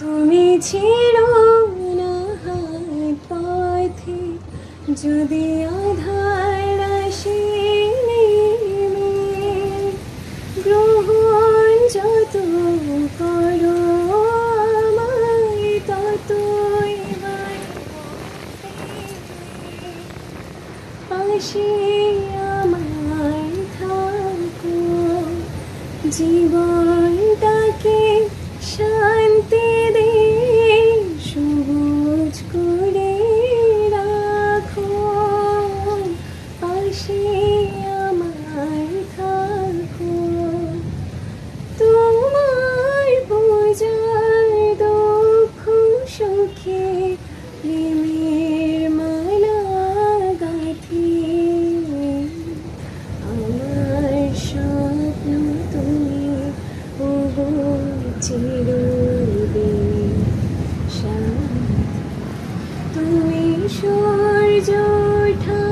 তুমি ছেড়ো না হাত পথে, যদি আধার আসে নেমে, গ্রহণ যত করো আমায় ততই পাশে আমায় থাকো, জীবনটাকে শান্তি দে, সবুজ করে রাখো, পাশে আমায় থাকো। তোমার পূজার দুঃখ সুখে প্রেমের মালা গাঁথি, আমার স্বপ্ন তুমি ওগো চিরদিন সাথী। তুমি সূর্য ওঠা